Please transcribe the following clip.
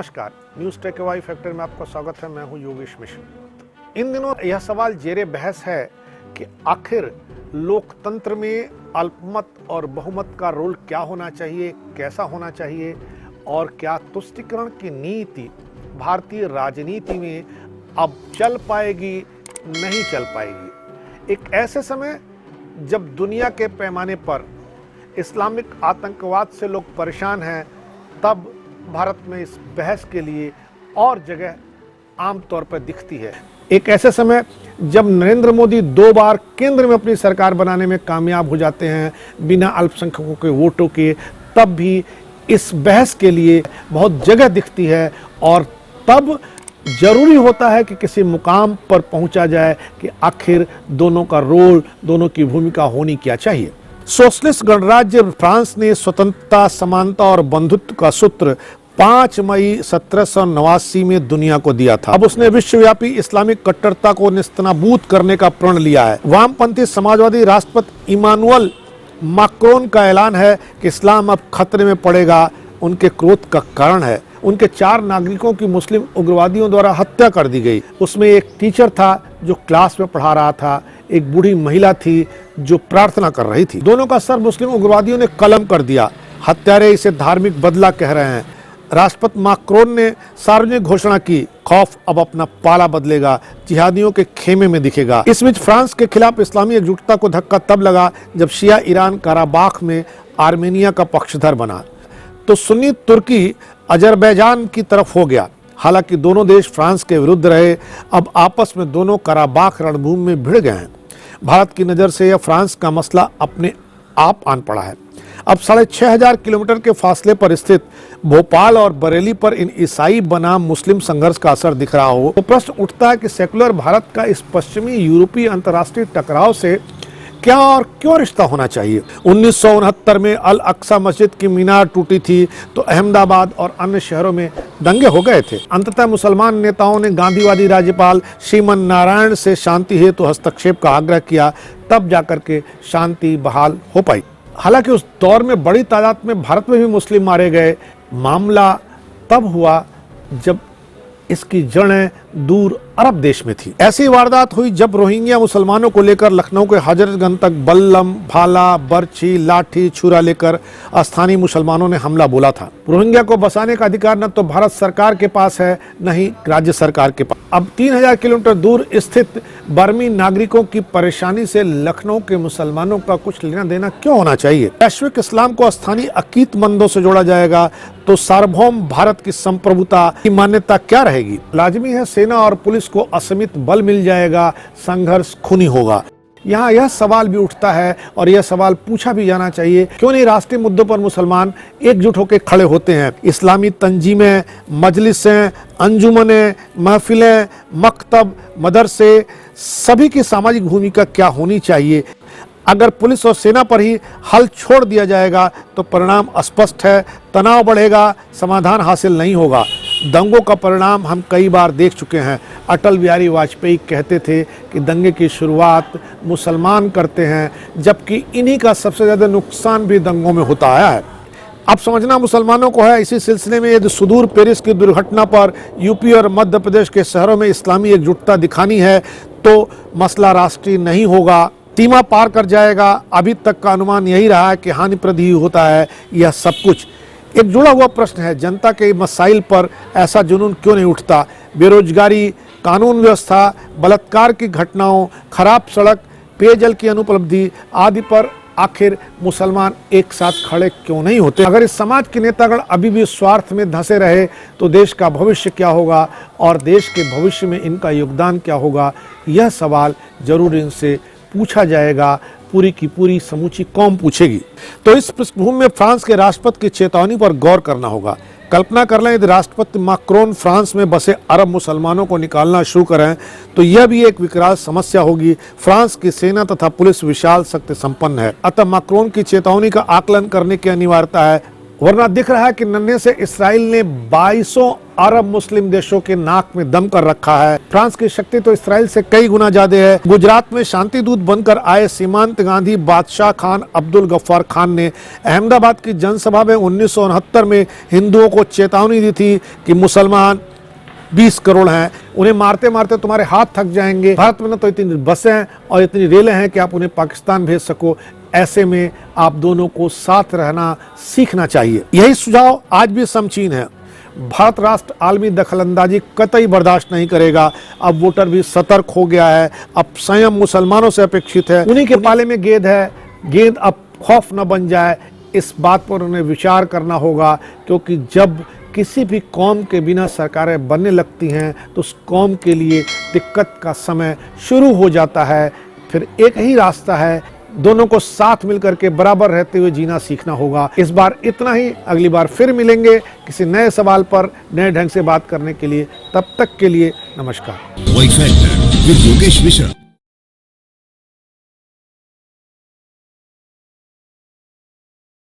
नमस्कार, news take Y factor में आपका स्वागत है। मैं हूं योगेश मिश्र। इन दिनों यह सवाल जेरे बहस है कि आखिर लोकतंत्र में अल्पमत और बहुमत का रोल क्या होना चाहिए, कैसा होना चाहिए और क्या तुष्टीकरण की नीति भारतीय राजनीति में अब चल पाएगी, नहीं चल पाएगी। एक ऐसे समय जब दुनिया के पैमाने पर इस्लामिक आतंकवाद से लोग परेशान हैं, तब भारत में इस बहस के लिए और जगह आमतौर पर दिखती है। एक ऐसे समय जब नरेंद्र मोदी 2 बार केंद्र में अपनी सरकार बनाने में कामयाब हो जाते हैं बिना अल्पसंख्यकों के वोटों के, तब भी इस बहस के लिए बहुत जगह दिखती है और तब जरूरी होता है कि किसी मुकाम पर पहुंचा जाए कि आखिर दोनों का रोल, दोनों की भूमिका होनी क्या चाहिए। सोशलिस्ट गणराज्य फ्रांस ने स्वतंत्रता, समानता और बंधुत्व का सूत्र 5 मई 1789 में दुनिया को दिया था। अब उसने विश्वव्यापी इस्लामिक कट्टरता को नेस्तनाबूद करने का प्रण लिया है। वामपंथी समाजवादी राष्ट्रपति इमानुएल मैक्रोन का ऐलान है कि इस्लाम अब खतरे में पड़ेगा, उनके क्रोध का कारण है। उनके 4 नागरिकों की मुस्लिम उग्रवादियों द्वारा हत्या कर दी गई। उसमें एक टीचर था जो क्लास में पढ़ा रहा था, एक बूढ़ी महिला थी जो प्रार्थना कर रही थी। दोनों का सर मुस्लिम उग्रवादियों ने कलम कर दिया। हत्यारे इसे धार्मिक बदला कह रहे हैं। राष्ट्रपति मैक्रोन ने सार्वजनिक घोषणा की, खौफ अब अपना पाला बदलेगा, जिहादियों के खेमे में दिखेगा। इस बीच फ्रांस के खिलाफ इस्लामी एकजुटता को धक्का तब लगा जब शिया ईरान कराबाख में आर्मेनिया का पक्षधर बना, तो सुन्नी तुर्की अजरबैजान की तरफ हो गया। हालांकि दोनों देश फ्रांस के विरुद्ध रहे, अब आपस में दोनों कराबाख रणभूमि में भिड़ गए हैं। भारत की नज़र से यह फ्रांस का मसला अपने आप आन पड़ा है। अब 6500 किलोमीटर के फासले पर स्थित भोपाल और बरेली पर इन ईसाई बनाम मुस्लिम संघर्ष का असर दिख रहा हो, तो प्रश्न उठता है कि सेकुलर भारत का इस पश्चिमी यूरोपीय अंतर्राष्ट्रीय टकराव से क्या और क्यों रिश्ता होना चाहिए। 1969 में अल अक्सा मस्जिद की मीनार टूटी थी तो अहमदाबाद और अन्य शहरों में दंगे हो गए थे। अंततः मुसलमान नेताओं ने गांधीवादी राज्यपाल श्रीमन नारायण से शांति हेतु हस्तक्षेप का आग्रह किया, तब जाकर के शांति बहाल हो पाई। हालांकि उस दौर में बड़ी तादाद में भारत में भी मुस्लिम मारे गए। मामला तब हुआ जब इसकी जड़ें दूर अरब देश में थी। ऐसी वारदात हुई जब रोहिंग्या मुसलमानों को लेकर लखनऊ के हजरतगंज तक बल्लम, भाला, बर्छी, लाठी, छुरा लेकर स्थानीय मुसलमानों ने हमला बोला था। रोहिंग्या को बसाने का अधिकार न तो भारत सरकार के पास है, न ही राज्य सरकार के पास। अब 3000 किलोमीटर दूर स्थित बर्मी नागरिकों की परेशानी से लखनऊ के मुसलमानों का कुछ लेना देना क्यों होना चाहिए। वैश्विक इस्लाम को स्थानीय अकीदमंदों से जोड़ा जाएगा तो सार्वभौम भारत की संप्रभुता की मान्यता क्या रहेगी। लाजमी है सेना और पुलिस को असीमित बल मिल जाएगा, संघर्ष खूनी होगा। यहाँ यह सवाल भी उठता है और यह सवाल पूछा भी जाना चाहिए, क्यों नहीं राष्ट्रीय मुद्दों पर मुसलमान एकजुट होकर खड़े होते हैं। इस्लामी तंजीमें, मजलिसें, अंजुमनें, महफिलें, मकतब, मदरसे, सभी की सामाजिक भूमिका क्या होनी चाहिए। अगर पुलिस और सेना पर ही हल छोड़ दिया जाएगा तो परिणाम स्पष्ट है, तनाव बढ़ेगा, समाधान हासिल नहीं होगा। दंगों का परिणाम हम कई बार देख चुके हैं। अटल बिहारी वाजपेयी कहते थे कि दंगे की शुरुआत मुसलमान करते हैं, जबकि इन्हीं का सबसे ज़्यादा नुकसान भी दंगों में होता आया है। अब समझना मुसलमानों को है। इसी सिलसिले में यदि सुदूर पेरिस की दुर्घटना पर यूपी और मध्य प्रदेश के शहरों में इस्लामी एकजुटता दिखानी है तो मसला राष्ट्रीय नहीं होगा, सीमा पार कर जाएगा। अभी तक का अनुमान यही रहा है कि हानिप्रद ही होता है यह सब कुछ। एक जुड़ा हुआ प्रश्न है, जनता के मसाइल पर ऐसा जुनून क्यों नहीं उठता। बेरोजगारी, कानून व्यवस्था, बलात्कार की घटनाओं, खराब सड़क, पेयजल की अनुपलब्धि आदि पर आखिर मुसलमान एक साथ खड़े क्यों नहीं होते। अगर इस समाज के नेतागण अभी भी स्वार्थ में धंसे रहे तो देश का भविष्य क्या होगा और देश के भविष्य में इनका योगदान क्या होगा, यह सवाल जरूर इनसे पूछा जाएगा, पूरी की पूरी समूची कौम पूछेगी। तो इस पृष्ठभूमि में फ्रांस के राष्ट्रपति की चेतावनी पर गौर करना होगा। कल्पना कर लें यदि राष्ट्रपति मैक्रोन फ्रांस में बसे अरब मुसलमानों को निकालना शुरू करें तो यह भी एक विकराल समस्या होगी। फ्रांस की सेना तथा पुलिस विशाल शक्ति संपन्न है, अतः मैक्रोन की चेतावनी का आकलन करने की अनिवार्यता है। वरना दिख रहा है कि नन्हे से इसराइल ने 2200 अरब मुस्लिम देशों के नाक में दम कर रखा है। फ्रांस की शक्ति तो इसराइल से कई गुना ज्यादा है। गुजरात में शांति दूत बनकर आए सीमांत गांधी बादशाह खान अब्दुल गफ्फार खान ने अहमदाबाद की जनसभा में 1969 में हिंदुओं को चेतावनी दी थी कि मुसलमान 20 करोड़ हैं, उन्हें मारते मारते तुम्हारे हाथ थक जाएंगे। भारत में न तो इतनी बसें हैं और इतनी रेलें हैं कि आप उन्हें पाकिस्तान भेज सको। ऐसे में आप दोनों को साथ रहना सीखना चाहिए। यही सुझाव आज भी समचीन है। भारत राष्ट्र आलमी दखलंदाजी कतई बर्दाश्त नहीं करेगा। अब वोटर भी सतर्क हो गया है। अब संयम मुसलमानों से अपेक्षित है। उन्हीं के पाले में गेंद है। गेंद अब खौफ न बन जाए, इस बात पर उन्हें विचार करना होगा, क्योंकि जब किसी भी कौम के बिना सरकारें बनने लगती हैं तो उस कौम के लिए दिक्कत का समय शुरू हो जाता है। फिर एक ही रास्ता है, दोनों को साथ मिलकर के बराबर रहते हुए जीना सीखना होगा। इस बार इतना ही, अगली बार फिर मिलेंगे किसी नए सवाल पर नए ढंग से बात करने के लिए। तब तक के लिए नमस्कार। Y factor with Yogesh Mishra.